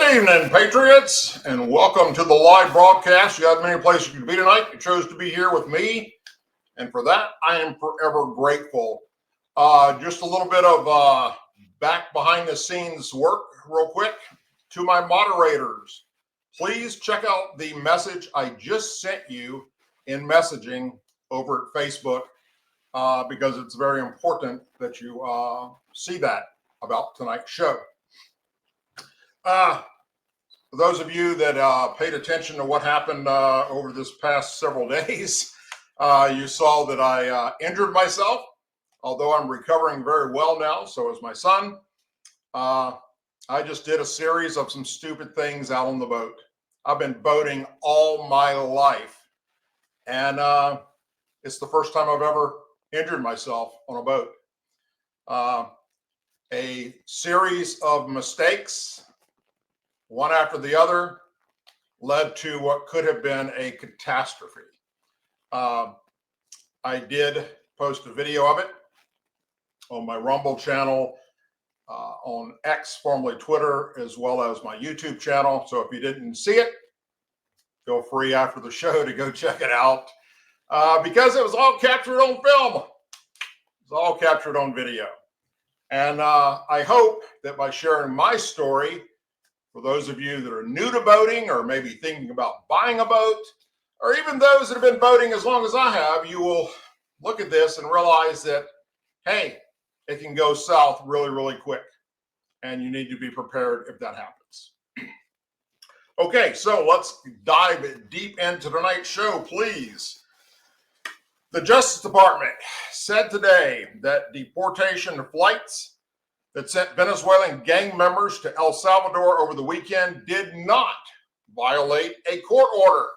Good evening, Patriots, and welcome to the live broadcast. You had many places you could be tonight. You chose to be here with me, and for that, I am forever grateful. Just a little bit of back behind the scenes work real quick. To my moderators, please check out the message I just sent you in messaging over at Facebook because it's very important that you see that about tonight's show. For those of you that paid attention to what happened over this past several days, you saw that I injured myself, although I'm recovering very well now. So is my son. I just did a series of some stupid things out on the boat. I've been boating all my life, and it's the first time I've ever injured myself on a boat. A series of mistakes, one after the other, led to what could have been a catastrophe. I did post a video of it on my Rumble channel, on X, formerly Twitter, as well as my YouTube channel. So if you didn't see it, feel free after the show to go check it out because it was all captured on film. It was all captured on video. And I hope that by sharing my story, for those of you that are new to boating or maybe thinking about buying a boat, or even those that have been boating as long as I have, you will look at this and realize that, hey, it can go south really, really quick. And you need to be prepared if that happens. Okay, so let's dive deep into tonight's show, please. The Justice Department said today that deportation flights that sent Venezuelan gang members to El Salvador over the weekend did not violate a court order.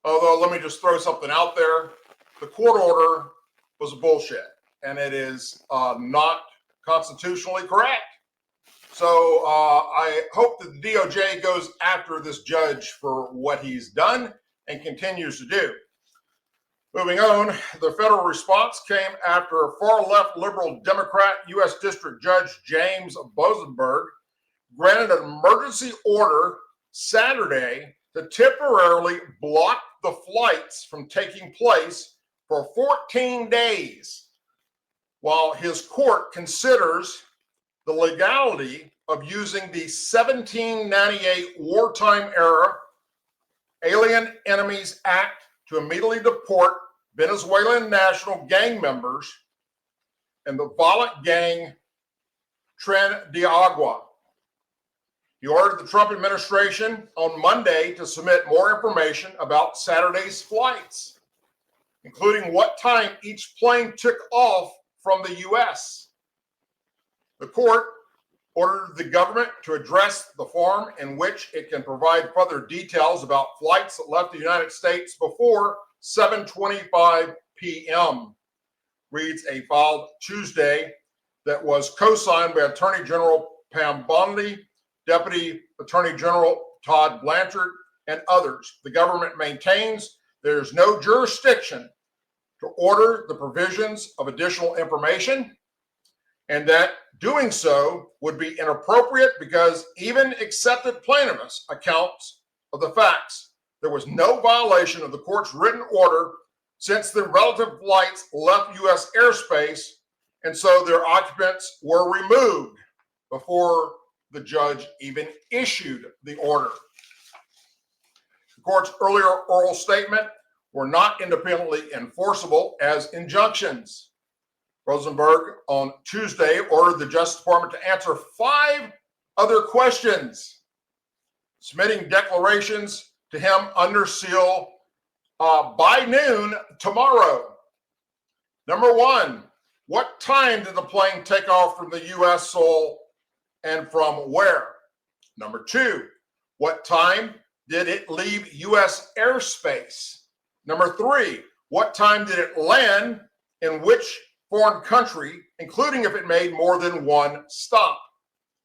Although, let me just throw something out there. The court order was bullshit, and it is not constitutionally correct. So I hope that the DOJ goes after this judge for what he's done and continues to do. Moving on, the federal response came after far-left liberal Democrat U.S. District Judge James Bosenberg granted an emergency order Saturday to temporarily block the flights from taking place for 14 days while his court considers the legality of using the 1798 Wartime-era Alien Enemies Act to immediately deport Venezuelan national gang members and the violent gang Tren de Agua. He ordered the Trump administration on Monday to submit more information about Saturday's flights, including what time each plane took off from the U.S. The court ordered the government to address the form in which it can provide further details about flights that left the United States before 7:25 p.m., reads a filed Tuesday that was co-signed by Attorney General Pam Bondi, Deputy Attorney General Todd Blanchard, and others. The government maintains there is no jurisdiction to order the provisions of additional information, and that doing so would be inappropriate because even accepted plaintiffs' accounts of the facts, there was no violation of the court's written order since the relative flights left U.S. airspace, and so their occupants were removed before the judge even issued the order. The court's earlier oral statement were not independently enforceable as injunctions. Rosenberg on Tuesday ordered the Justice Department to answer 5 other questions, submitting declarations to him under seal by noon tomorrow. Number 1, what time did the plane take off from the U.S. soil and from where? Number 2, what time did it leave U.S. airspace? Number 3, what time did it land in which foreign country, including if it made more than one stop?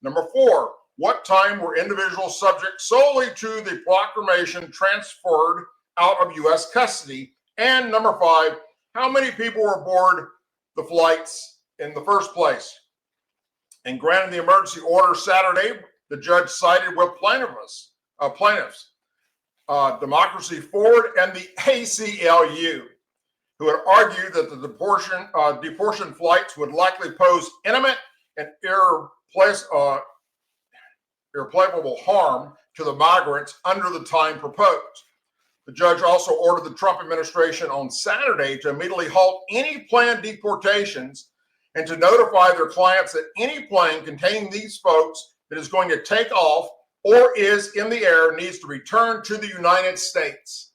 Number 4, what time were individuals subject solely to the proclamation transferred out of U.S. custody? And number 5, how many people were aboard the flights in the first place? And granted the emergency order Saturday, the judge sided with plaintiffs, Democracy Forward and the ACLU, who had argued that the deportation flights would likely pose imminent and irreparable harm to the migrants under the time proposed. The judge also ordered the Trump administration on Saturday to immediately halt any planned deportations and to notify their clients that any plane containing these folks that is going to take off or is in the air needs to return to the United States.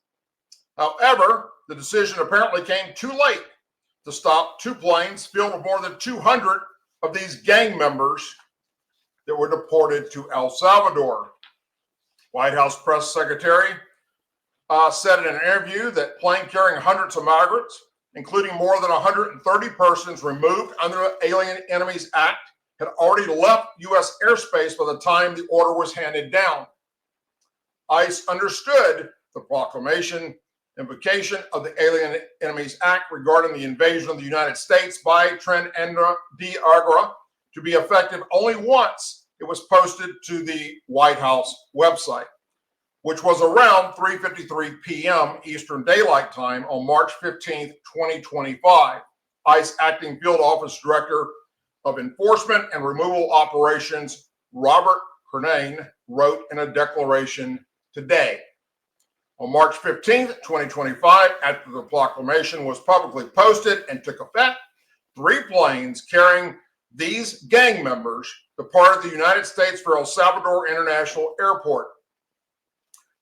However, the decision apparently came too late to stop two planes filled with more than 200 of these gang members that were deported to El Salvador. White House press secretary said in an interview that plane carrying hundreds of migrants, including more than 130 persons removed under the Alien Enemies Act, had already left U.S. airspace by the time the order was handed down. ICE understood the proclamation invocation of the Alien Enemies Act regarding the invasion of the United States by Tren de Agra to be effective only once it was posted to the White House website, which was around 3:53 p.m. Eastern Daylight Time on March 15, 2025. ICE Acting Field Office Director of Enforcement and Removal Operations, Robert Kernane, wrote in a declaration today. On March 15, 2025, after the proclamation was publicly posted and took effect, 3 planes carrying these gang members departed the United States for El Salvador International Airport.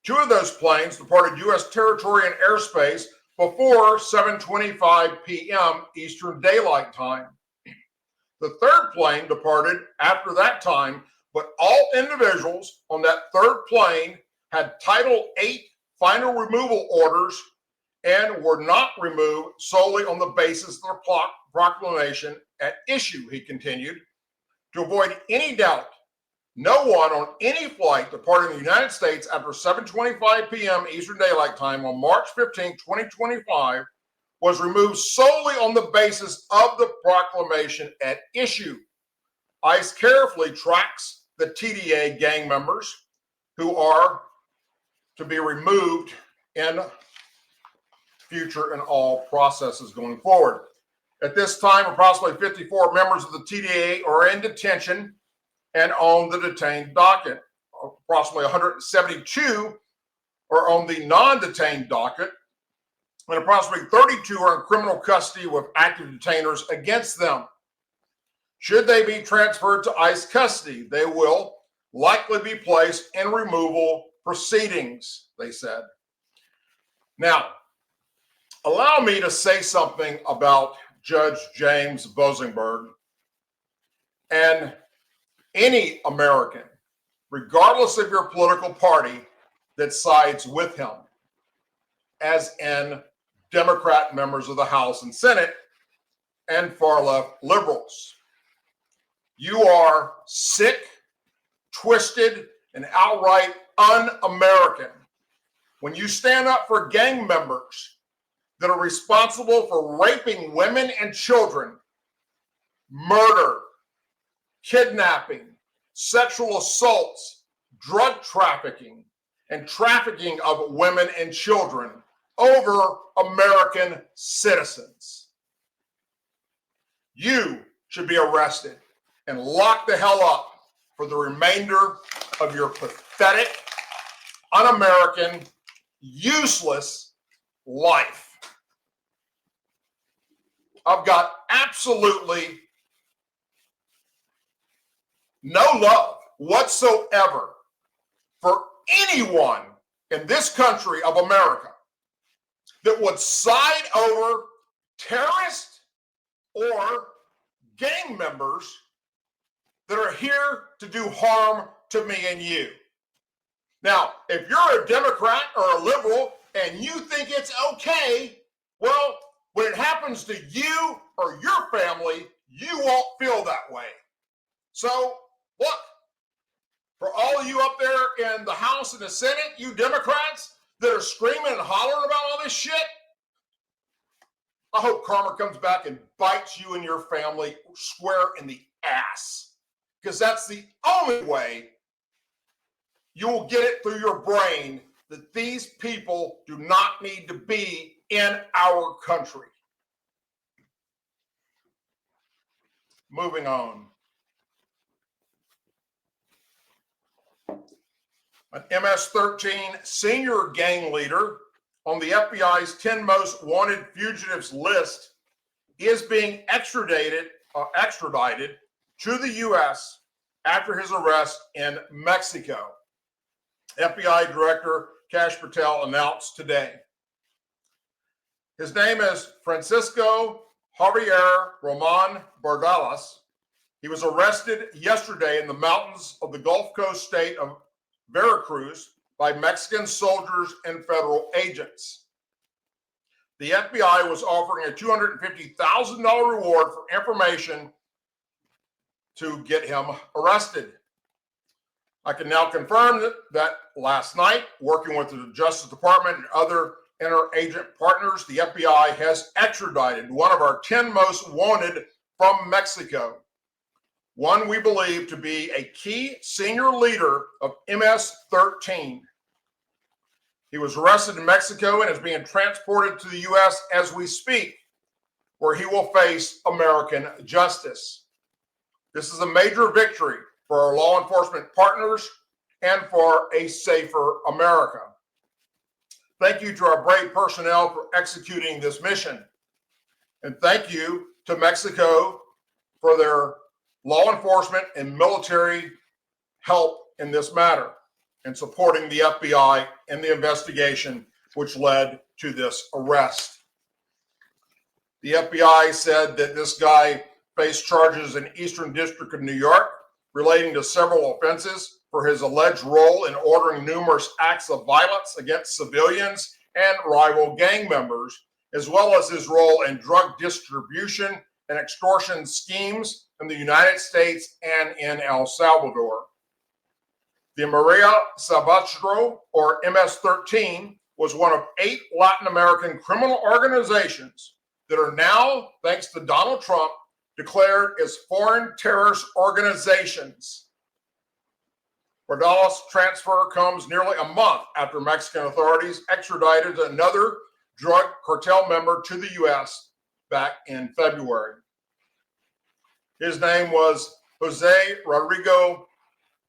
2 of those planes departed U.S. territory and airspace before 7:25 p.m. Eastern Daylight Time. The 3rd plane departed after that time, but all individuals on that 3rd plane had Title 8 final removal orders and were not removed solely on the basis of the proclamation at issue, he continued. To avoid any doubt, no one on any flight departing the United States after 7:25 p.m. Eastern Daylight Time on March 15, 2025 was removed solely on the basis of the proclamation at issue. ICE carefully tracks the TDA gang members who are to be removed in future in all processes going forward. At this time, approximately 54 members of the TDA are in detention and on the detained docket. Approximately 172 are on the non-detained docket, and approximately 32 are in criminal custody with active detainers against them. Should they be transferred to ICE custody, they will likely be placed in removal proceedings, they said. Now, allow me to say something about Judge James Bozenberg and any American, regardless of your political party, that sides with him, as in Democrat members of the House and Senate and far-left liberals. You are sick, twisted, and outright un-American when you stand up for gang members that are responsible for raping women and children, murder, kidnapping, sexual assaults, drug trafficking, and trafficking of women and children over American citizens. You should be arrested and locked the hell up for the remainder of your pathetic, un-American, useless life. I've got absolutely no love whatsoever for anyone in this country of America that would side over terrorists or gang members that are here to do harm to me and you. Now, if you're a Democrat or a liberal and you think it's okay, well, when it happens to you or your family, you won't feel that way. So, look, for all of you up there in the House and the Senate, you Democrats that are screaming and hollering about all this shit, I hope karma comes back and bites you and your family square in the ass. Because that's the only way you will get it through your brain that these people do not need to be in our country. Moving on. An MS-13 senior gang leader on the FBI's 10 most wanted fugitives list is being extradited to the U.S. after his arrest in Mexico. FBI Director Kash Patel announced today. His name is Francisco Javier Roman Bardalas. He was arrested yesterday in the mountains of the Gulf Coast state of Veracruz by Mexican soldiers and federal agents. The FBI was offering a $250,000 reward for information to get him arrested. I can now confirm that last night, working with the Justice Department and other interagent partners, the FBI has extradited one of our 10 most wanted from Mexico, one we believe to be a key senior leader of MS-13. He was arrested in Mexico and is being transported to the U.S. as we speak, where he will face American justice. This is a major victory for our law enforcement partners and for a safer America. Thank you to our brave personnel for executing this mission. And thank you to Mexico for their law enforcement and military help in this matter and supporting the FBI in the investigation which led to this arrest. The FBI said that this guy faced charges in Eastern District of New York relating to several offenses for his alleged role in ordering numerous acts of violence against civilians and rival gang members, as well as his role in drug distribution and extortion schemes in the United States and in El Salvador. The Maria Salvatro, or MS-13, was one of 8 Latin American criminal organizations that are now, thanks to Donald Trump, declared as foreign terrorist organizations. Bardalas' transfer comes nearly a month after Mexican authorities extradited another drug cartel member to the U.S. back in February. His name was Jose Rodrigo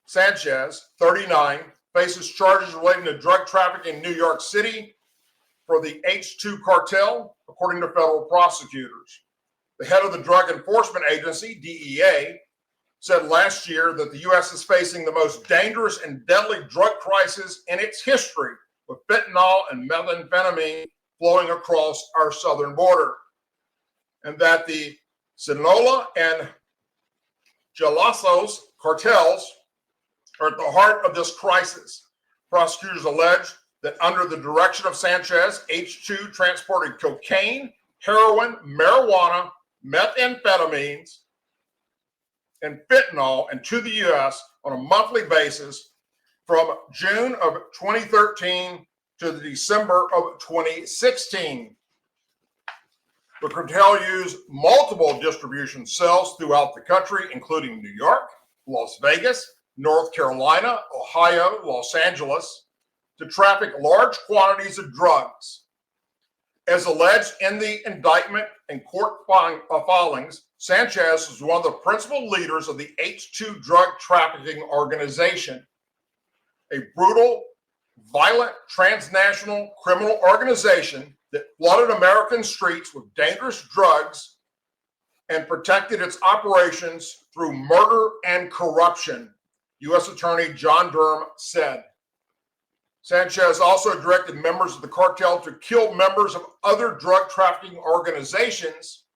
Sanchez, 39, faces charges relating to drug trafficking in New York City for the H2 cartel, according to federal prosecutors. The head of the Drug Enforcement Agency, DEA, said last year that the U.S. is facing the most dangerous and deadly drug crisis in its history, with fentanyl and methamphetamine flowing across our southern border, and that the Sinaloa and Jalisco cartels are at the heart of this crisis. Prosecutors allege that under the direction of Sanchez, H2 transported cocaine, heroin, marijuana, methamphetamines, and fentanyl into the U.S. on a monthly basis from June of 2013 to December of 2016. The cartel used multiple distribution cells throughout the country, including New York, Las Vegas, North Carolina, Ohio, Los Angeles, to traffic large quantities of drugs. As alleged in the indictment and court filings, Sanchez was one of the principal leaders of the H2 drug trafficking organization, a brutal, violent, transnational criminal organization that flooded American streets with dangerous drugs and protected its operations through murder and corruption, U.S. Attorney John Durham said. Sanchez also directed members of the cartel to kill members of other drug trafficking organizations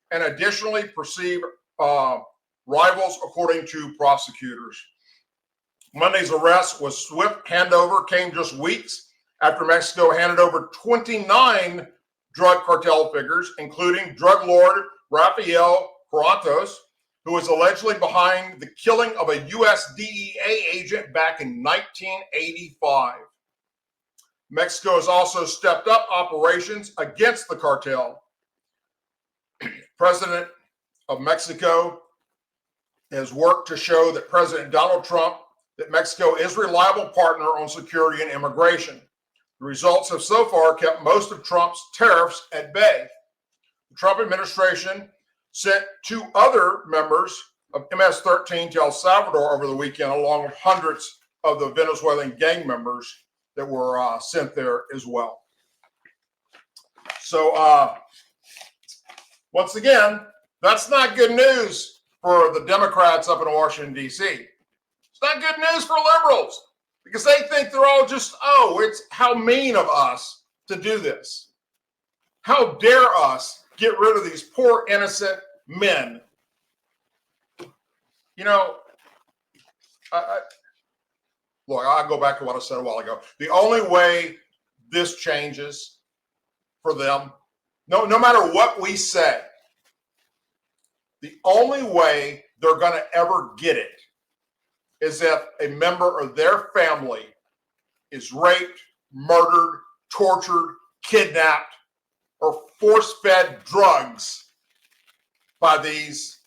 and additionally perceive rivals, according to prosecutors. Monday's arrest was swift handover, came just weeks after Mexico handed over 29 drug cartel figures, including drug lord Rafael Corantos, who was allegedly behind the killing of a U.S. DEA agent back in 1985. Mexico has also stepped up operations against the cartel. President of Mexico has worked to show that President Donald Trump that Mexico is a reliable partner on security and immigration. The results have so far kept most of Trump's tariffs at bay. The Trump administration sent 2 other members of MS-13 to El Salvador over the weekend, along with hundreds of the Venezuelan gang members that were sent there as well. So once again, that's not good news for the Democrats up in Washington, D.C. It's not good news for liberals because they think they're all just, oh, it's how mean of us to do this. How dare us get rid of these poor, innocent men. You know, look, I'll go back to what I said a while ago. The only way this changes for them, no matter what we say, the only way they're going to ever get it is if a member of their family is raped, murdered, tortured, kidnapped, or force-fed drugs by these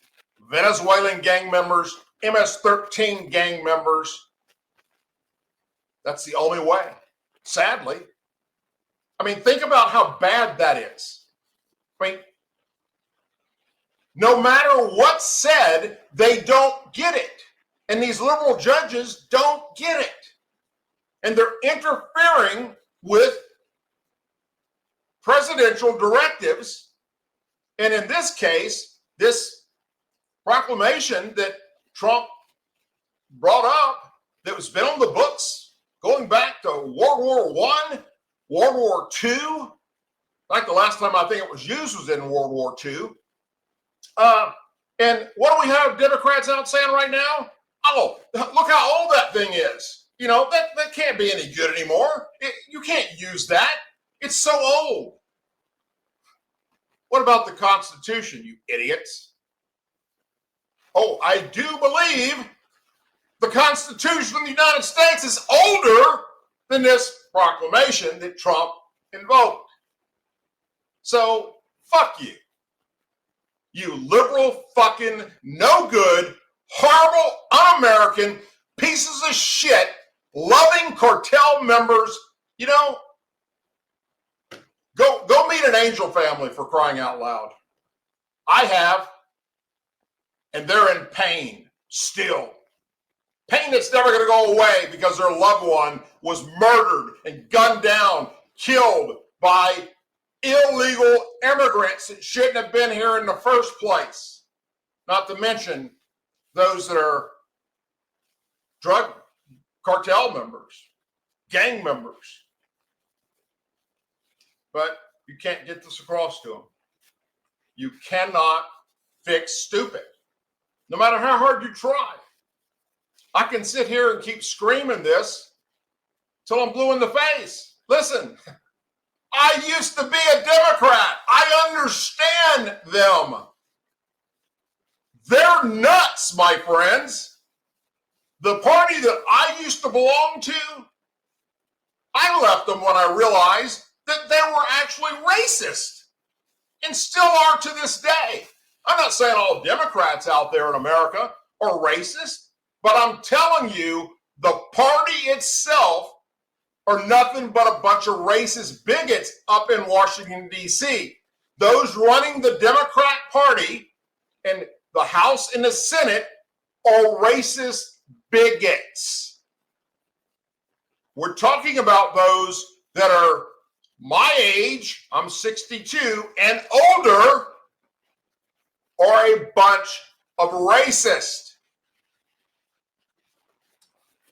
Venezuelan gang members, MS-13 gang members. That's the only way, sadly. I mean, think about how bad that is. I mean, no matter what's said, they don't get it. And these liberal judges don't get it. And they're interfering with presidential directives. And in this case, this proclamation that Trump brought up that was been on the books going back to World War I, World War II. Like the last time I think it was used was in World War II. And what do we have Democrats out saying right now? Oh, look how old that thing is. You know, that can't be any good anymore. You can't use that. It's so old. What about the Constitution, you idiots? Oh, I do believe the Constitution of the United States is older than this proclamation that Trump invoked. So, fuck you. You liberal, fucking, no good, horrible, un-American, pieces of shit, loving cartel members. You know, go meet an angel family, for crying out loud. I have, and they're in pain still. Pain that's never going to go away because their loved one was murdered and gunned down, killed by illegal immigrants that shouldn't have been here in the first place. Not to mention those that are drug cartel members, gang members. But you can't get this across to them. You cannot fix stupid, no matter how hard you try. I can sit here and keep screaming this till I'm blue in the face. Listen, I used to be a Democrat. I understand them. They're nuts, my friends. The party that I used to belong to, I left them when I realized that they were actually racist and still are to this day. I'm not saying all Democrats out there in America are racist, but I'm telling you, the party itself are nothing but a bunch of racist bigots up in Washington, D.C. Those running the Democrat Party and the House and the Senate are racist bigots. We're talking about those that are my age, I'm 62, and older, are a bunch of racists.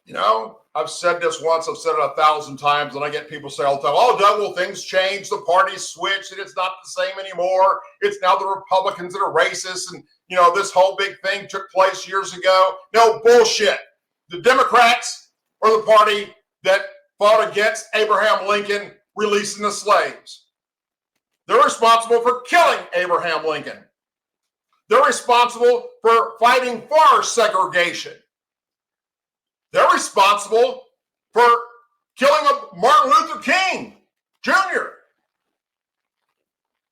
You know, I've said this once, I've said it 1,000 times, and I get people say all the time, oh, Doug, well, things changed, the party's switched, and it's not the same anymore. It's now the Republicans that are racist, and, you know, this whole big thing took place years ago. No, bullshit. The Democrats are the party that fought against Abraham Lincoln releasing the slaves. They're responsible for killing Abraham Lincoln. They're responsible for fighting for segregation. They're responsible for killing Martin Luther King Jr.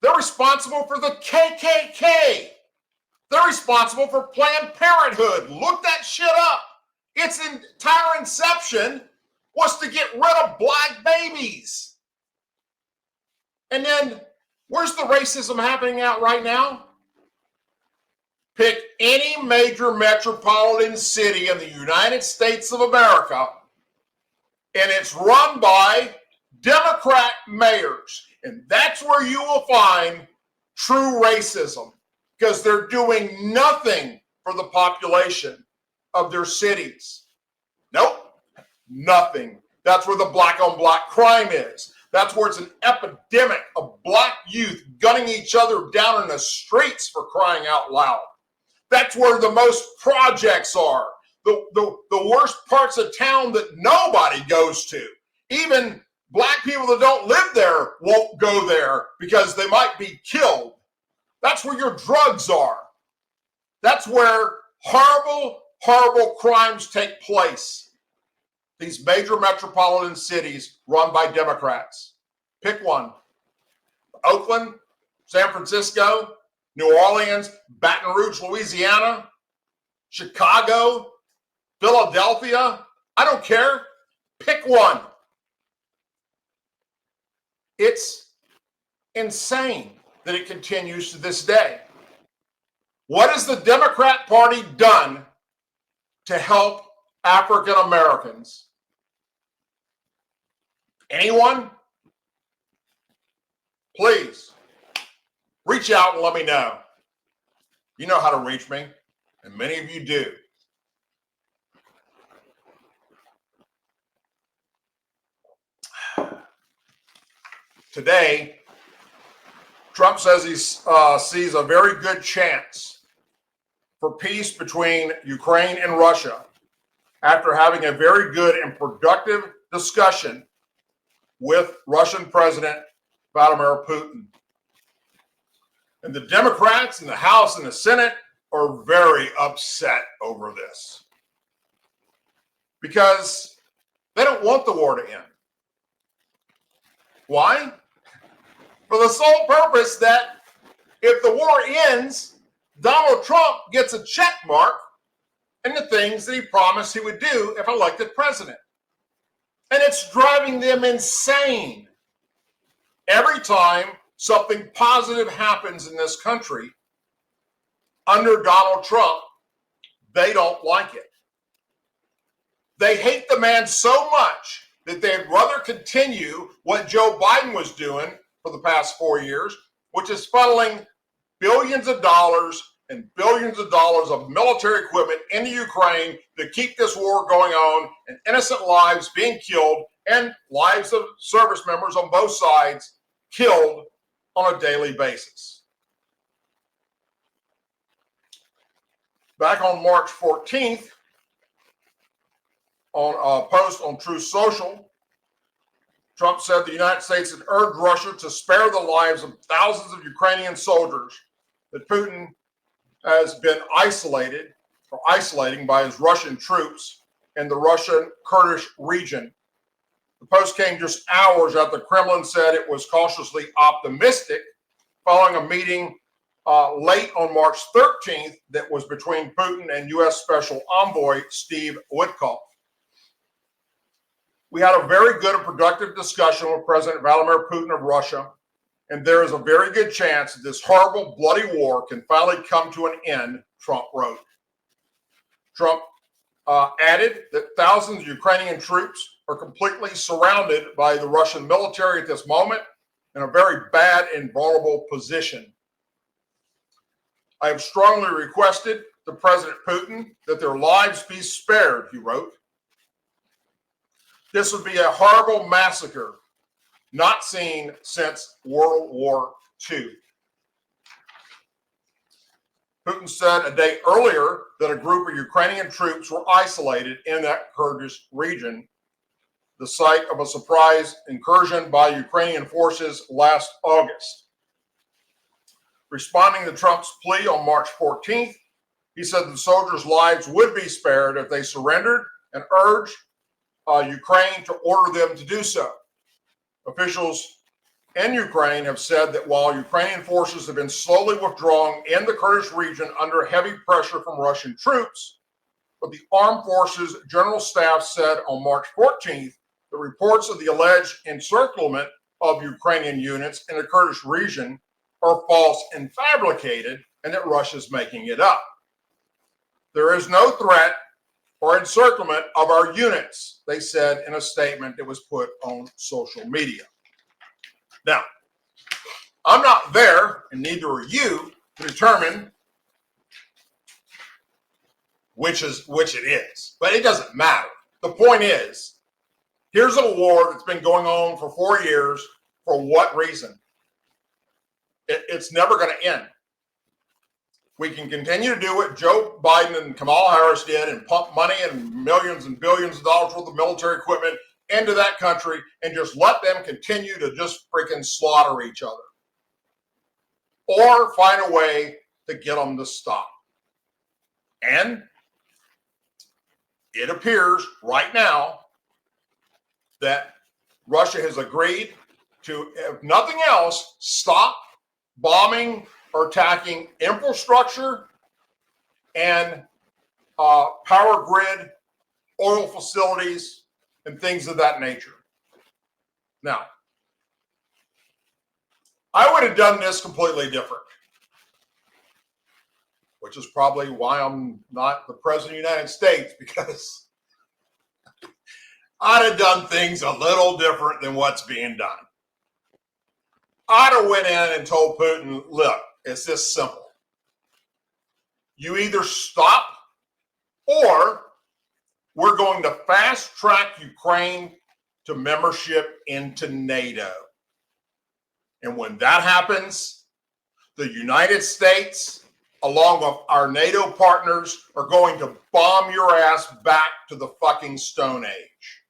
They're responsible for the KKK. They're responsible for Planned Parenthood. Look that shit up. It its entire inception was to get rid of black babies. And then where's the racism happening out right now? Pick any major metropolitan city in the United States of America, and it's run by Democrat mayors. And that's where you will find true racism, because they're doing nothing for the population of their cities. Nope, nothing. That's where the black on black crime is. That's where it's an epidemic of black youth gunning each other down in the streets, for crying out loud. That's where the most projects are. The worst parts of town that nobody goes to. Even black people that don't live there won't go there because they might be killed. That's where your drugs are. That's where horrible, horrible crimes take place. These major metropolitan cities run by Democrats. Pick one. Oakland, San Francisco, New Orleans, Baton Rouge, Louisiana, Chicago, Philadelphia. I don't care. Pick one. It's insane that it continues to this day. What has the Democrat Party done to help African Americans? Anyone? Please reach out and let me know. You know how to reach me, and many of you do. Today, Trump says he sees a very good chance for peace between Ukraine and Russia after having a very good and productive discussion with Russian President Vladimir Putin. And the Democrats in the House and the Senate are very upset over this because they don't want the war to end. Why? For the sole purpose that if the war ends, Donald Trump gets a check mark in the things that he promised he would do if elected president. And it's driving them insane. Every time something positive happens in this country under Donald Trump, they don't like it. They hate the man so much that they'd rather continue what Joe Biden was doing for the past 4 years, which is funneling billions of dollars and billions of dollars of military equipment into Ukraine to keep this war going on, and innocent lives being killed and lives of service members on both sides killed on a daily basis. Back on March 14th, on a post on Truth Social, Trump said the United States had urged Russia to spare the lives of thousands of Ukrainian soldiers that Putin has been isolating by his Russian troops in the Russian Kurdish region. The post came just hours after the Kremlin said it was cautiously optimistic following a meeting late on March 13th that was between Putin and U.S. Special Envoy Steve Witkoff. We had a very good and productive discussion with President Vladimir Putin of Russia, and there is a very good chance that this horrible, bloody war can finally come to an end, Trump wrote. Trump added that thousands of Ukrainian troops are completely surrounded by the Russian military at this moment in a very bad and vulnerable position. I have strongly requested to President Putin that their lives be spared, he wrote. This would be a horrible massacre not seen since World War II. Putin said a day earlier that a group of Ukrainian troops were isolated in that Kurdish region, the site of a surprise incursion by Ukrainian forces last August. Responding to Trump's plea on March 14th, he said the soldiers' lives would be spared if they surrendered and urged Ukraine to order them to do so. Officials in Ukraine have said that while Ukrainian forces have been slowly withdrawing in the Kurdish region under heavy pressure from Russian troops, but the Armed Forces General Staff said on March 14th the reports of the alleged encirclement of Ukrainian units in the Kurdish region are false and fabricated, and that Russia's making it up. There is no threat or encirclement of our units, they said in a statement that was put on social media. Now, I'm not there, and neither are you, to determine which it is, but it doesn't matter. The point is, here's a war that's been going on for 4 years. For what reason? It's never going to end. We can continue to do what Joe Biden and Kamala Harris did and pump money and millions and billions of dollars worth of military equipment into that country and just let them continue to just freaking slaughter each other. Or find a way to get them to stop. And it appears right now that Russia has agreed to, if nothing else, stop bombing or attacking infrastructure and power grid, oil facilities, and things of that nature. Now, I would have done this completely different, which is probably why I'm not the president of the United States, because I'd have done things a little different than what's being done. I'd have went in and told Putin, look, it's this simple. You either stop or we're going to fast track Ukraine to membership into NATO. And when that happens, the United States, along with our NATO partners, are going to bomb your ass back to the fucking Stone Age.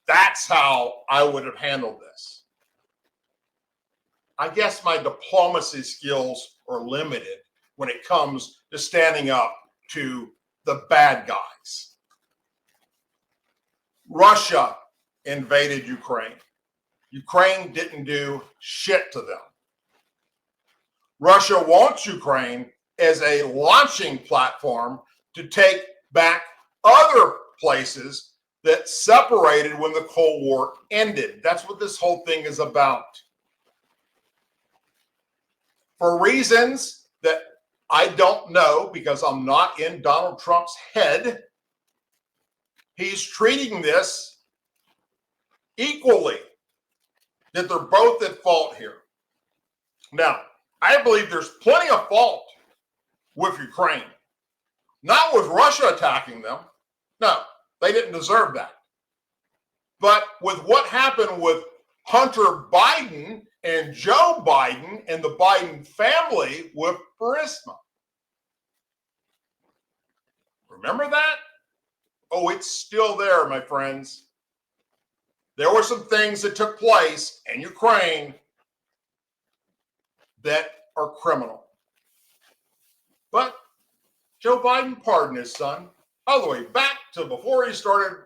That's how I would have handled this. I guess my diplomacy skills are limited when it comes to standing up to the bad guys. Russia invaded Ukraine. Ukraine didn't do shit to them. Russia wants Ukraine as a launching platform to take back other places that separated when the Cold War ended. That's what this whole thing is about. For reasons that I don't know, because I'm not in Donald Trump's head, he's treating this equally, that they're both at fault here. Now, I believe there's plenty of fault with Ukraine, not with Russia attacking them. No, they didn't deserve that. But with what happened with Hunter Biden and Joe Biden and the Biden family with Burisma. Remember that? Oh, it's still there, my friends. There were some things that took place in Ukraine that are criminal. But Joe Biden pardoned his son all the way back to before he started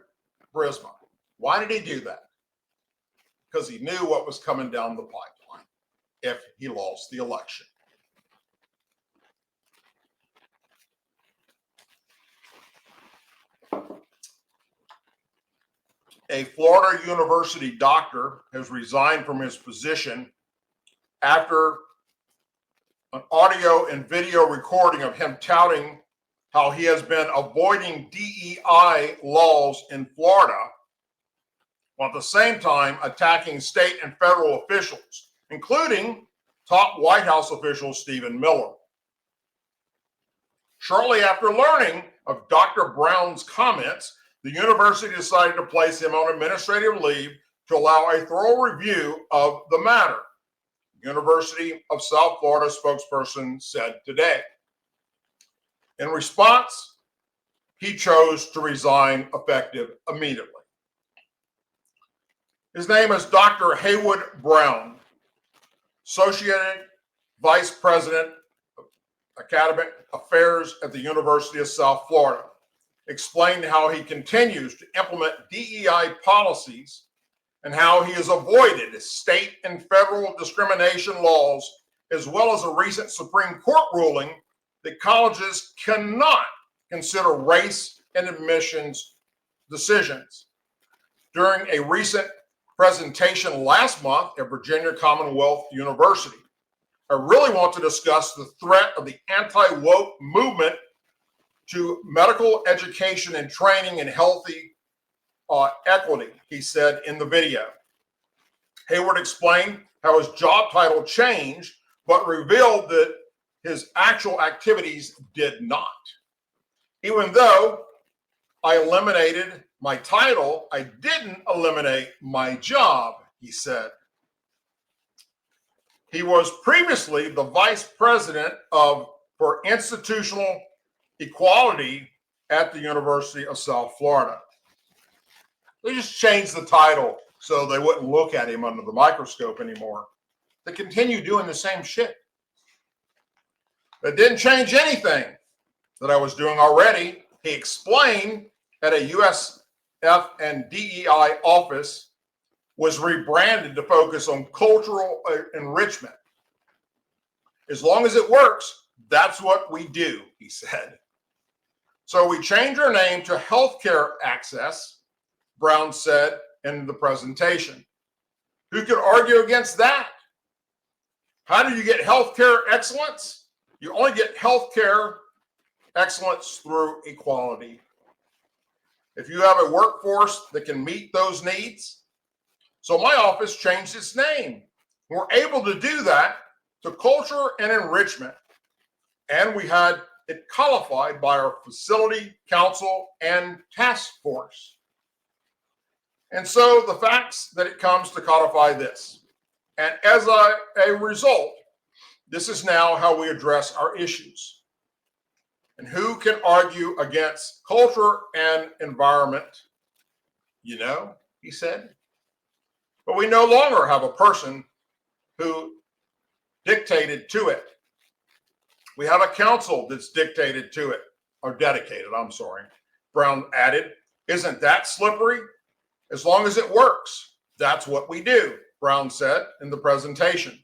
Burisma. Why did he do that? Because he knew what was coming down the pipeline if he lost the election. A Florida University doctor has resigned from his position after an audio and video recording of him touting how he has been avoiding DEI laws in Florida, while at the same time attacking state and federal officials, including top White House official Stephen Miller. Shortly after learning of Dr. Brown's comments, the university decided to place him on administrative leave to allow a thorough review of the matter, University of South Florida spokesperson said today. In response, he chose to resign effective immediately. His name is Dr. Haywood Brown, Associate Vice President of Academic Affairs at the University of South Florida, explained how he continues to implement DEI policies and how he has avoided state and federal discrimination laws, as well as a recent Supreme Court ruling that colleges cannot consider race and admissions decisions. During a recent presentation last month at Virginia Commonwealth University, I really want to discuss the threat of the anti-woke movement to medical education and training in healthy equity, he said in the video. Hayward explained how his job title changed, but revealed that his actual activities did not. Even though I eliminated my title, I didn't eliminate my job, he said. He was previously the vice president for institutional equality at the University of South Florida. They just changed the title so they wouldn't look at him under the microscope anymore. They continue doing the same shit. It didn't change anything that I was doing already. He explained that a USF and DEI office was rebranded to focus on cultural enrichment. As long as it works, that's what we do, he said. So we changed our name to Healthcare Access, Brown said in the presentation. Who could argue against that? How do you get healthcare excellence? You only get healthcare excellence through equality. If you have a workforce that can meet those needs, so my office changed its name. We're able to do that to culture and enrichment. And we had it codified by our facility, council, and task force. And so the facts that it comes to codify this. And as a result, this is now how we address our issues. And who can argue against culture and environment? You know, he said. But we no longer have a person who dictated to it. We have a council that's dictated to it, or dedicated, I'm sorry. Brown added, isn't that slippery? As long as it works, that's what we do, Brown said in the presentation.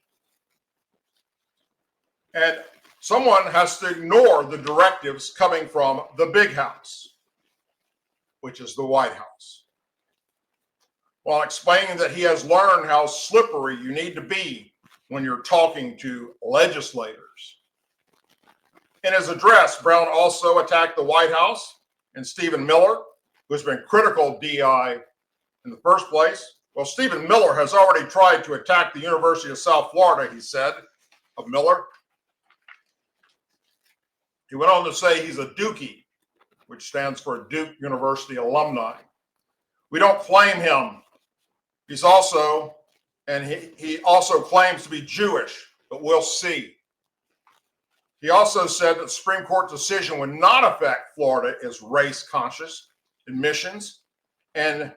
And someone has to ignore the directives coming from the big house, which is the White House, while explaining that he has learned how slippery you need to be when you're talking to legislators. In his address, Brown also attacked the White House and Stephen Miller, who's been critical of DEI in the first place. Well, Stephen Miller has already tried to attack the University of South Florida, he said, of Miller. He went on to say he's a Dukie, which stands for Duke University alumni. We don't claim him. He also claims to be Jewish, but we'll see. He also said that the Supreme Court decision would not affect Florida as race-conscious admissions and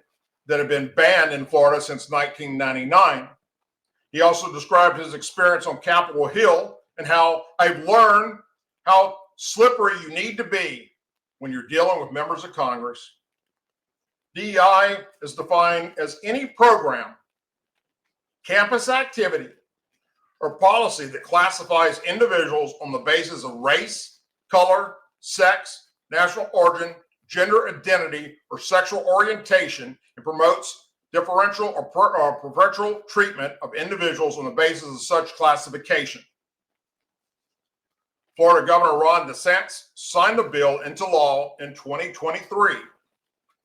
that have been banned in Florida since 1999. He also described his experience on Capitol Hill and how I've learned how slippery you need to be when you're dealing with members of Congress. DEI is defined as any program, campus activity, or policy that classifies individuals on the basis of race, color, sex, national origin, gender identity, or sexual orientation, and promotes differential or preferential treatment of individuals on the basis of such classification. Florida Governor Ron DeSantis signed a bill into law in 2023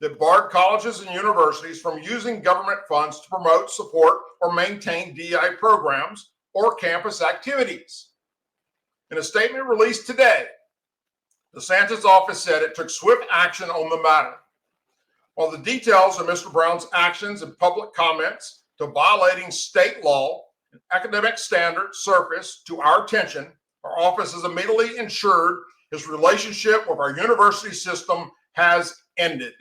that barred colleges and universities from using government funds to promote, support, or maintain DEI programs or campus activities. In a statement released today, DeSantis' office said it took swift action on the matter. While the details of Mr. Brown's actions and public comments to violating state law and academic standards surfaced to our attention, our office has immediately ensured his relationship with our university system has ended.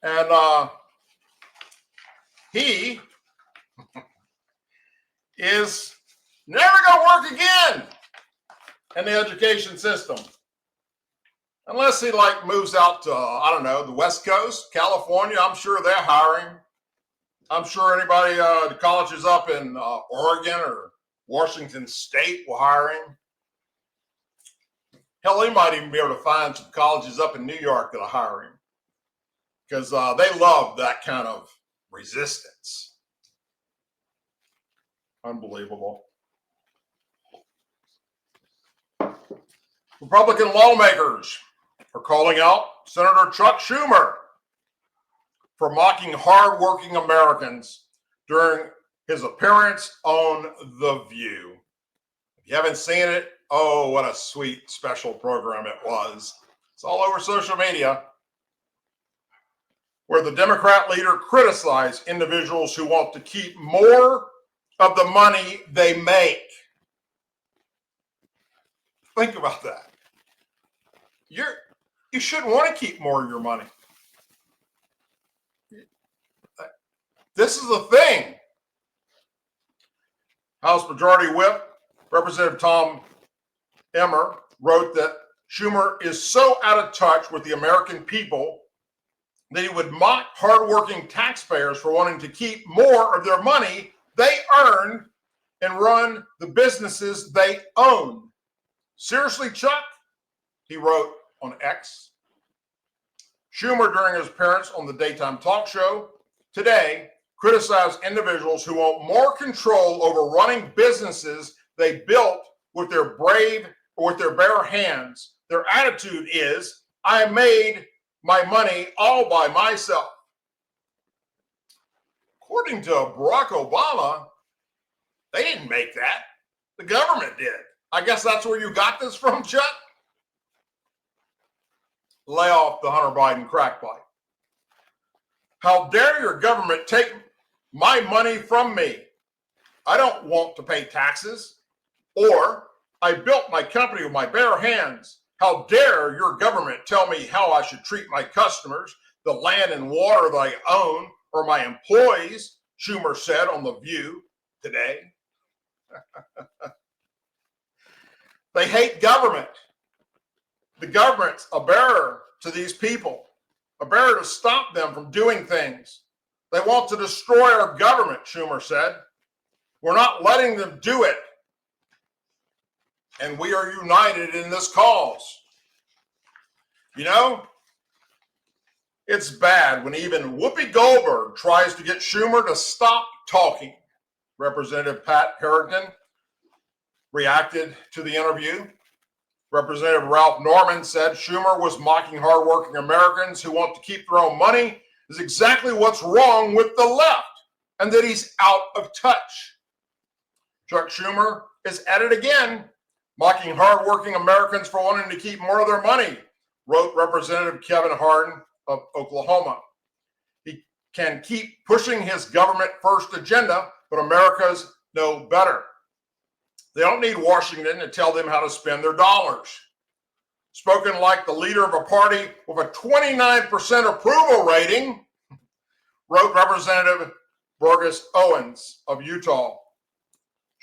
And he is never going to work again in the education system. Unless he moves out to, I don't know, the West Coast, California. I'm sure they're hiring. I'm sure anybody, the colleges up in Oregon or Washington State will hire him. Hell, he might even be able to find some colleges up in New York that'll hire him, because they love that kind of resistance. Unbelievable. Republican lawmakers are calling out Senator Chuck Schumer for mocking hardworking Americans during his appearance on The View. If you haven't seen it, oh, what a sweet special program it was. It's all over social media, where the Democrat leader criticized individuals who want to keep more of the money they make. Think about that. You shouldn't want to keep more of your money. This is the thing. House Majority Whip Representative Tom Emmer wrote that Schumer is so out of touch with the American people that he would mock hardworking taxpayers for wanting to keep more of their money they earn and run the businesses they own. Seriously, Chuck? He wrote on X. Schumer, during his appearance on the daytime talk show today, criticized individuals who want more control over running businesses they built with their bare hands. Their attitude is, I made my money all by myself. According to Barack Obama, they didn't make that. The government did. I guess that's where you got this from, Chuck? Lay off the Hunter Biden crack pipe. How dare your government take my money from me? I don't want to pay taxes. Or, I built my company with my bare hands. How dare your government tell me how I should treat my customers, the land and water that I own, or my employees, Schumer said on The View today. They hate government. The government's a bearer to these people, a bearer to stop them from doing things. They want to destroy our government, Schumer said. We're not letting them do it. And we are united in this cause. You know, it's bad when even Whoopi Goldberg tries to get Schumer to stop talking. Representative Pat Harrington reacted to the interview. Representative Ralph Norman said Schumer was mocking hardworking Americans who want to keep their own money is exactly what's wrong with the left, and that he's out of touch. Chuck Schumer is at it again, mocking hardworking Americans for wanting to keep more of their money, wrote Representative Kevin Hardin of Oklahoma. He can keep pushing his government first agenda, but Americans know better. They don't need Washington to tell them how to spend their dollars. Spoken like the leader of a party with a 29% approval rating, wrote Representative Burgess Owens of Utah.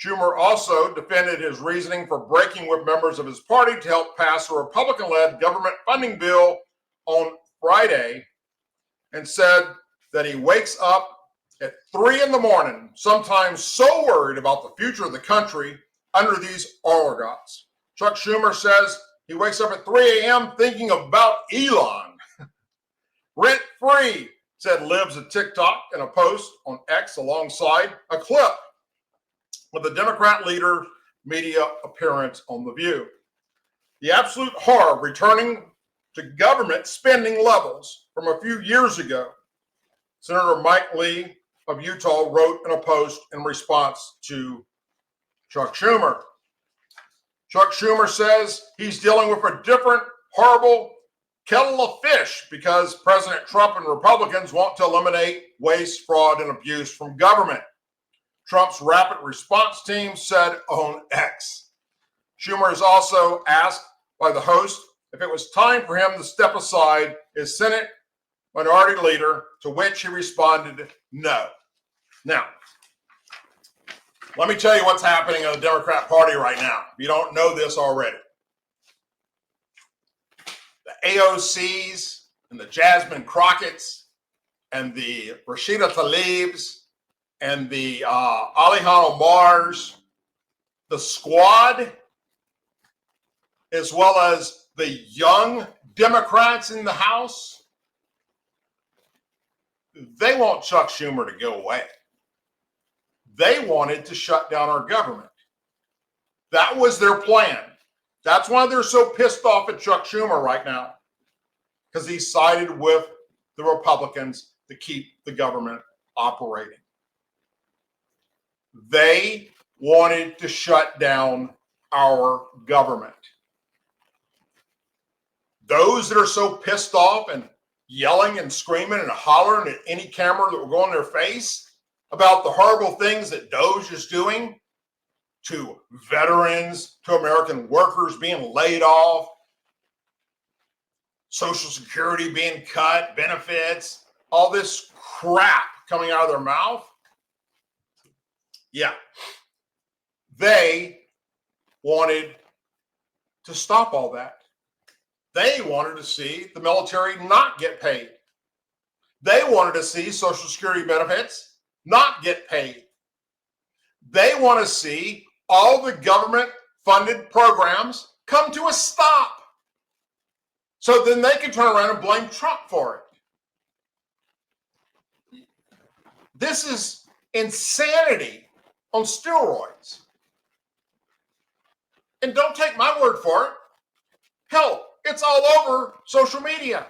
Schumer also defended his reasoning for breaking with members of his party to help pass a Republican-led government funding bill on Friday, and said that he wakes up at 3 a.m, sometimes so worried about the future of the country under these oligarchs. Chuck Schumer says he wakes up at 3 a.m. thinking about Elon. Rent-free, said Libs of TikTok in a post on X alongside a clip of the Democrat leader's media appearance on The View. The absolute horror of returning to government spending levels from a few years ago, Senator Mike Lee of Utah wrote in a post in response to Chuck Schumer. Chuck Schumer says he's dealing with a different horrible kettle of fish because President Trump and Republicans want to eliminate waste, fraud, and abuse from government. Trump's rapid response team said on X. Schumer is also asked by the host if it was time for him to step aside as Senate Minority Leader, to which he responded, no. Now, let me tell you what's happening in the Democrat Party right now, if you don't know this already. The AOCs and the Jasmine Crockett's and the Rashida Tlaib's and the Alejandro Mars, the squad as well as the young Democrats in the House, they want Chuck Schumer to go away. They wanted to shut down our government. That was their plan. That's why they're so pissed off at Chuck Schumer right now, because he sided with the Republicans to keep the government operating. They wanted to shut down our government. Those that are so pissed off and yelling and screaming and hollering at any camera that will go in their face about the horrible things that Doge is doing to veterans, to American workers being laid off, Social Security being cut, benefits, all this crap coming out of their mouth. Yeah. They wanted to stop all that. They wanted to see the military not get paid. They wanted to see Social Security benefits not get paid. They want to see all the government-funded programs come to a stop. So then they can turn around and blame Trump for it. This is insanity on steroids. And don't take my word for it. Hell, it's all over social media.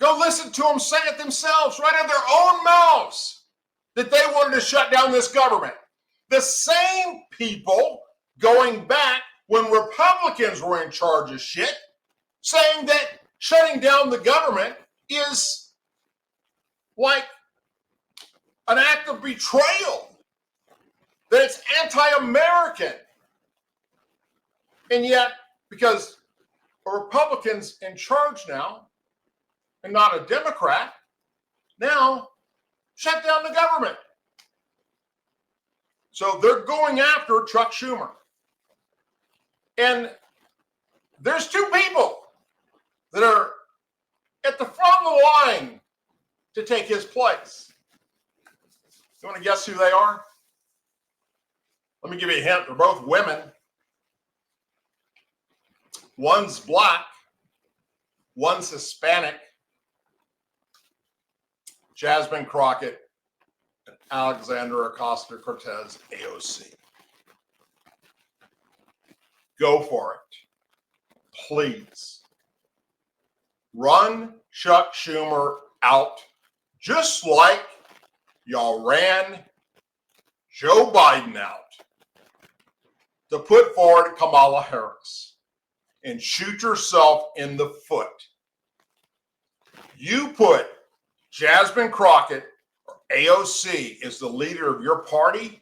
Go listen to them say it themselves, right out of their own mouths, that they wanted to shut down this government. The same people going back when Republicans were in charge of shit, saying that shutting down the government is like an act of betrayal, that it's anti-American. And yet, because a Republican's in charge now and not a Democrat, now shut down the government. So they're going after Chuck Schumer. And there's two people that are at the front of the line to take his place. You want to guess who they are? Let me give you a hint. They're both women. One's black, one's Hispanic. Jasmine Crockett and Alexandra Ocasio-Cortez, AOC. Go for it. Please. Run Chuck Schumer out, just like y'all ran Joe Biden out to put forward Kamala Harris, and shoot yourself in the foot. You put Jasmine Crockett, or AOC, as the leader of your party,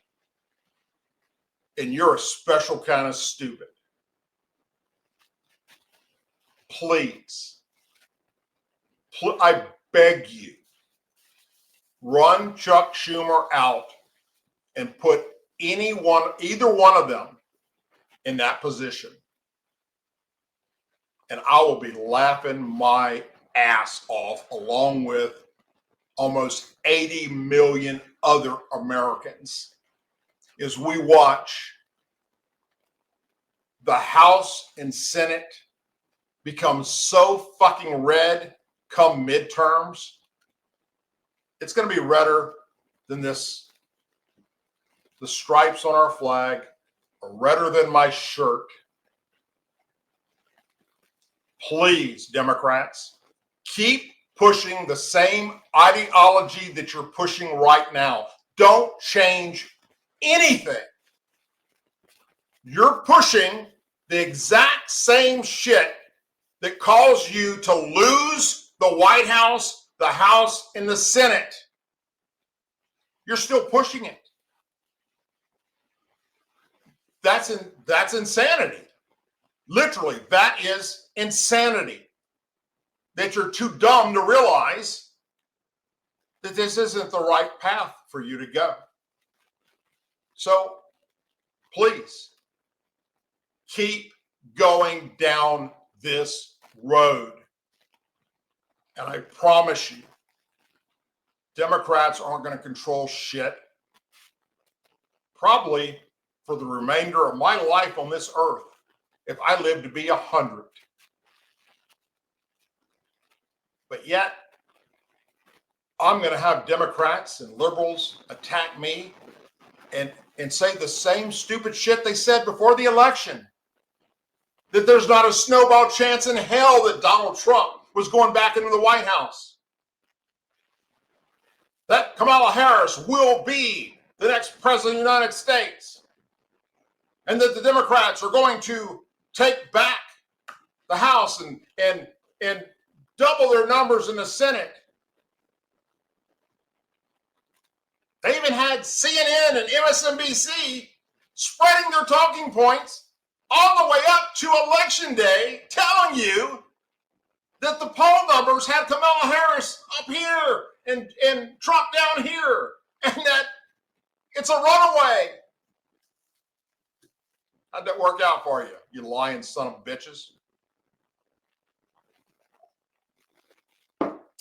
and you're a special kind of stupid. Please, I beg you, run Chuck Schumer out and put either one of them in that position. And I will be laughing my ass off along with almost 80 million other Americans as we watch the House and Senate become so fucking red come midterms. It's going to be redder than this. The stripes on our flag are redder than my shirt. Please, Democrats, keep pushing the same ideology that you're pushing right now. Don't change anything. You're pushing the exact same shit that caused you to lose the White House, the House, and the Senate. You're still pushing it. That's insanity. Literally, that is insanity. That you're too dumb to realize that this isn't the right path for you to go. So, please, keep going down this road. And I promise you, Democrats aren't going to control shit. Probably for the remainder of my life on this earth. if I live to be 100. But yet, I'm going to have Democrats and liberals attack me and say the same stupid shit they said before the election. That there's not a snowball chance in hell that Donald Trump was going back into the White House. That Kamala Harris will be the next president of the United States. And that the Democrats are going to take back the House and double their numbers in the Senate. They even had CNN and MSNBC spreading their talking points all the way up to Election Day, telling you that the poll numbers had Kamala Harris up here and Trump down here, and that it's a runaway. How'd that work out for you, you lying son of bitches?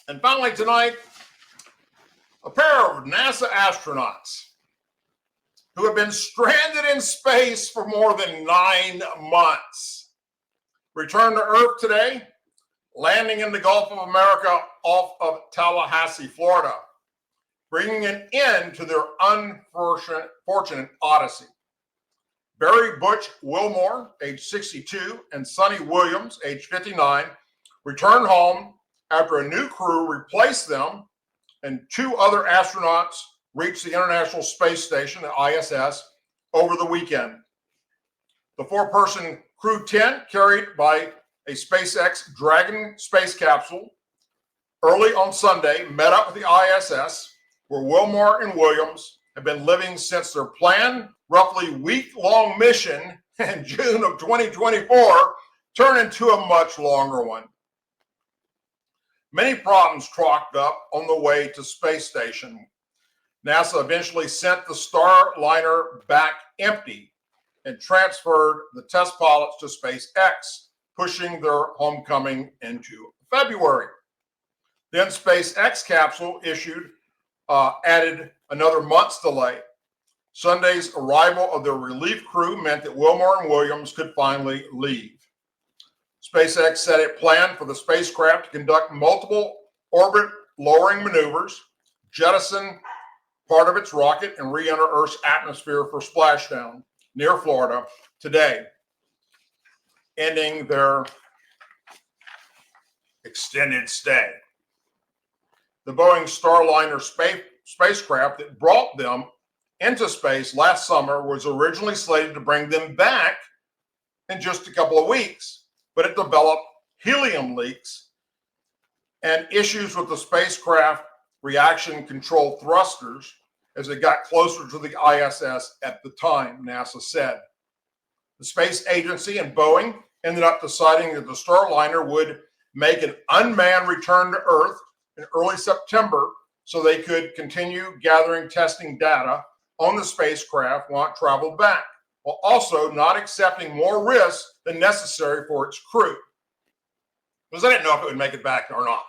And finally tonight, a pair of NASA astronauts who have been stranded in space for more than 9 months returned to Earth today, landing in the Gulf of America off of Tallahassee, Florida, bringing an end to their unfortunate odyssey. Barry Butch Wilmore, age 62, and Sonny Williams, age 59, returned home after a new crew replaced them, and 2 other astronauts reached the International Space Station, the ISS, over the weekend. The 4-person Crew 10, carried by a SpaceX Dragon space capsule, early on Sunday, met up with the ISS, where Wilmore and Williams have been living since their planned, roughly week-long mission in June of 2024 turned into a much longer one. Many problems cropped up on the way to space station. NASA eventually sent the Starliner back empty and transferred the test pilots to SpaceX, pushing their homecoming into February. Then SpaceX capsule added another month's delay. Sunday's arrival of their relief crew meant that Wilmore and Williams could finally leave. SpaceX said it planned for the spacecraft to conduct multiple orbit lowering maneuvers, jettison part of its rocket, and re-enter Earth's atmosphere for splashdown near Florida today, ending their extended stay. The Boeing Starliner spacecraft that brought them into space last summer was originally slated to bring them back in just a couple of weeks, but it developed helium leaks and issues with the spacecraft reaction control thrusters as it got closer to the ISS at the time, NASA said. The space agency and Boeing ended up deciding that the Starliner would make an unmanned return to Earth in early September so they could continue gathering testing data on the spacecraft while it traveled back, while also not accepting more risk than necessary for its crew. Because they didn't know if it would make it back or not.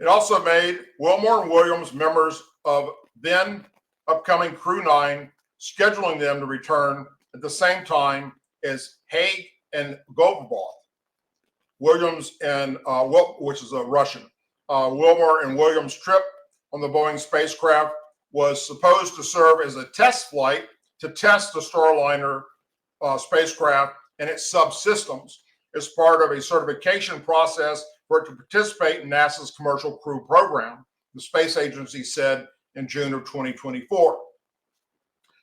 It also made Wilmore and Williams members of then upcoming Crew 9, scheduling them to return at the same time as Haig and Govabov. Williams and which is a Russian. Wilmore and Williams' trip on the Boeing spacecraft was supposed to serve as a test flight to test the Starliner spacecraft and its subsystems as part of a certification process for it to participate in NASA's Commercial Crew Program, the space agency said in June of 2024.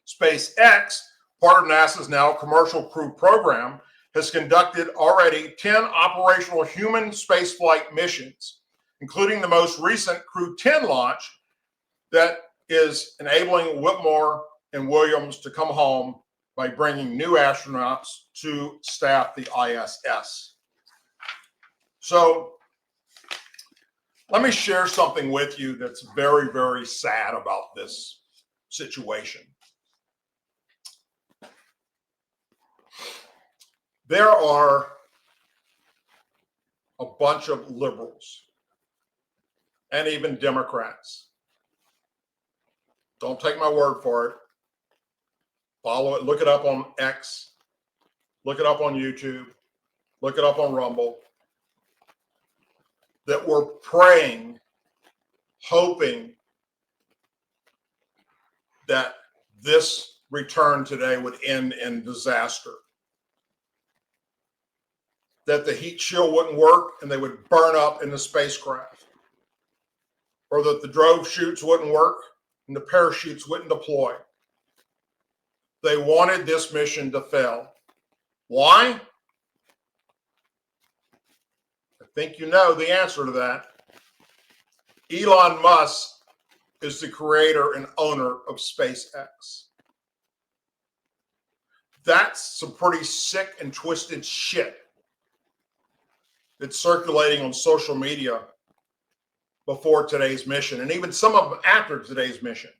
SpaceX, part of NASA's now Commercial Crew Program, has conducted already 10 operational human spaceflight missions, including the most recent Crew 10 launch that is enabling Whitmore and Williams to come home by bringing new astronauts to staff the ISS. So let me share something with you that's very, very sad about this situation. There are a bunch of liberals and even Democrats. Don't take my word for it. Follow it, look it up on X. look it up on YouTube, look it up on Rumble, that were praying, hoping that this return today would end in disaster. That the heat shield wouldn't work and they would burn up in the spacecraft. Or that the drogue chutes wouldn't work and the parachutes wouldn't deploy. They wanted this mission to fail. Why? I think you know the answer to that. Elon Musk is the creator and owner of SpaceX. That's some pretty sick and twisted shit that's circulating on social media before today's mission, and even some of them after today's mission.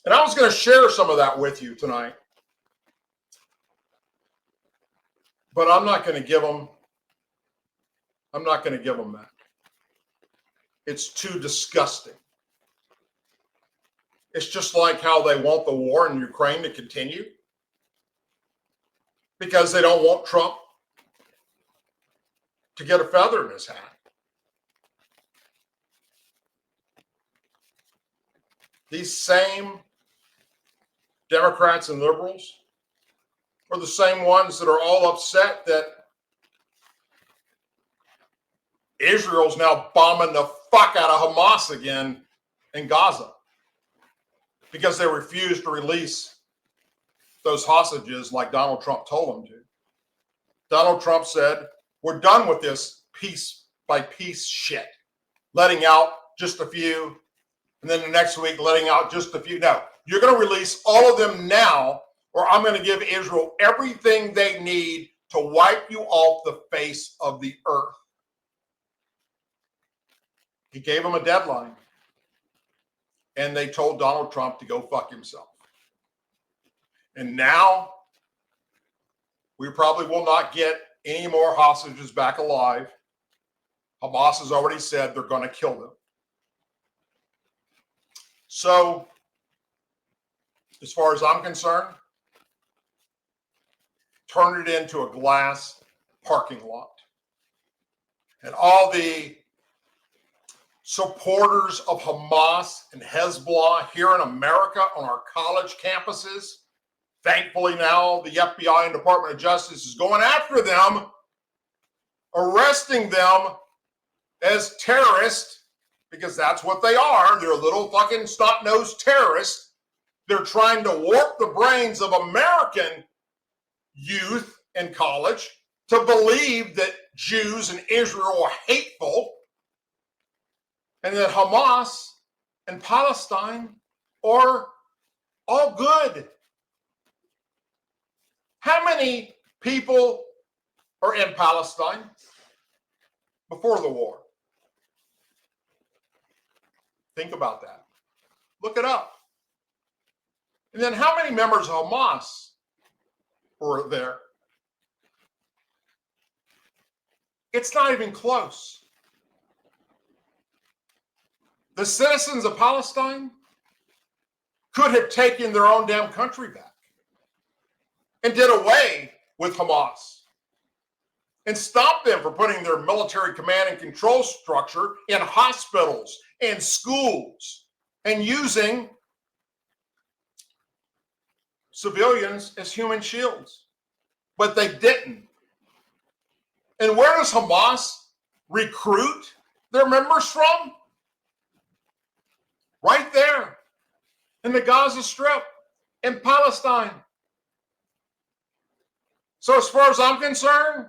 And I was going to share some of that with you tonight, but I'm not going to give them that. It's too disgusting. It's just like how they want the war in Ukraine to continue because they don't want Trump to get a feather in his hat. These same Democrats and liberals are the same ones that are all upset that Israel's now bombing the fuck out of Hamas again in Gaza because they refuse to release those hostages like Donald Trump told them to. Donald Trump said, we're done with this piece by piece shit, letting out just a few, and then the next week letting out just a few. No, you're going to release all of them now, or I'm going to give Israel everything they need to wipe you off the face of the earth. He gave them a deadline, and they told Donald Trump to go fuck himself. And now we probably will not get any more hostages back alive. Hamas has already said they're going to kill them. So, as far as I'm concerned, turn it into a glass parking lot. And all the supporters of Hamas and Hezbollah here in America on our college campuses, thankfully now the FBI and Department of Justice is going after them, arresting them as terrorists, because that's what they are. They're little fucking snot-nosed terrorists. They're trying to warp the brains of American youth in college to believe that Jews and Israel are hateful and that Hamas and Palestine are all good. How many people are in Palestine before the war? Think about that. Look it up. And then how many members of Hamas were there? It's not even close. The citizens of Palestine could have taken their own damn country back and did away with Hamas and stopped them from putting their military command and control structure in hospitals and schools and using civilians as human shields. But they didn't. And where does Hamas recruit their members from? Right there in the Gaza Strip, in Palestine. So as far as I'm concerned,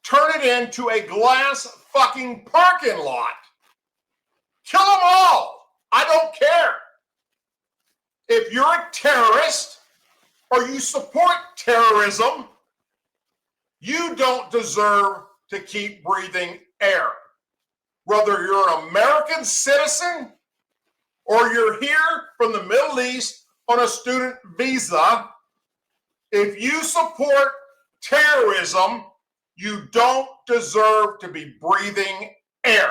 turn it into a glass fucking parking lot. Kill them all. I don't care. If you're a terrorist or you support terrorism, you don't deserve to keep breathing air. Whether you're an American citizen or you're here from the Middle East on a student visa, if you support terrorism, you don't deserve to be breathing air.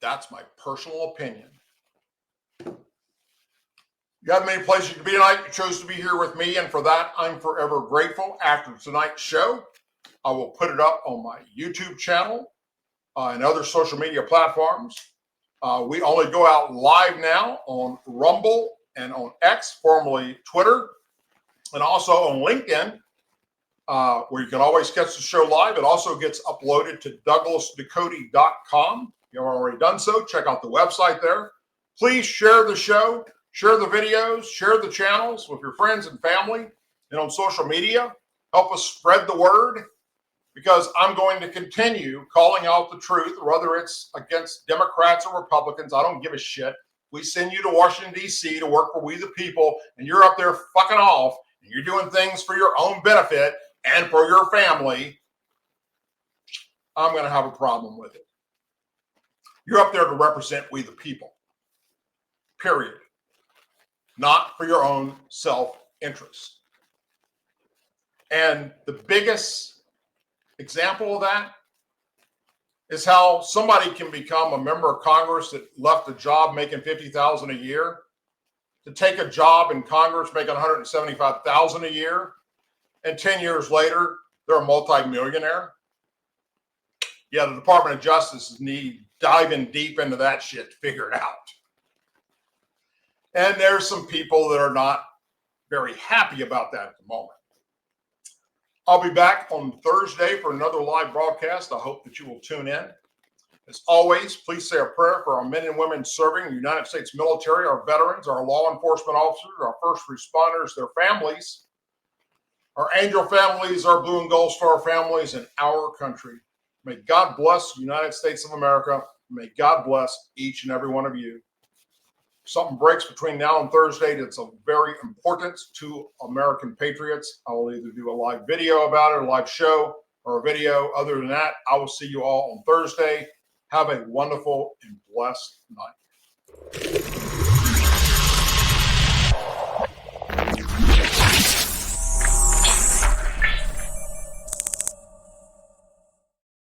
That's my personal opinion. You have many places you can be tonight. You chose to be here with me, and for that, I'm forever grateful. After tonight's show, I will put it up on my YouTube channel and other social media platforms. We only go out live now on Rumble and on X, formerly Twitter, and also on LinkedIn, where you can always catch the show live. It also gets uploaded to douglasducote.com. If you've already done so, check out the website there. Please share the show, share the videos, share the channels with your friends and family and on social media. Help us spread the word, because I'm going to continue calling out the truth, whether it's against Democrats or Republicans. I don't give a shit. We send you to Washington, D.C. to work for we the people, and you're up there fucking off, and you're doing things for your own benefit and for your family. I'm going to have a problem with it. You're up there to represent we the people, period. Not for your own self-interest. And the biggest example of that is how somebody can become a member of Congress that left a job making $50,000 a year to take a job in Congress making $175,000 a year, and 10 years later they're a multimillionaire. Yeah, the Department of Justice need diving deep into that shit to figure it out. And there's some people that are not very happy about that at the moment. I'll be back on Thursday for another live broadcast. I hope that you will tune in. As always, please say a prayer for our men and women serving the United States military, our veterans, our law enforcement officers, our first responders, their families, our angel families, our blue and gold star families, and our country. May God bless the United States of America. May God bless each and every one of you. If something breaks between now and Thursday that's of very importance to American patriots, I will either do a live video about it, a live show, or a video. Other than that, I will see you all on Thursday. Have a wonderful and blessed night.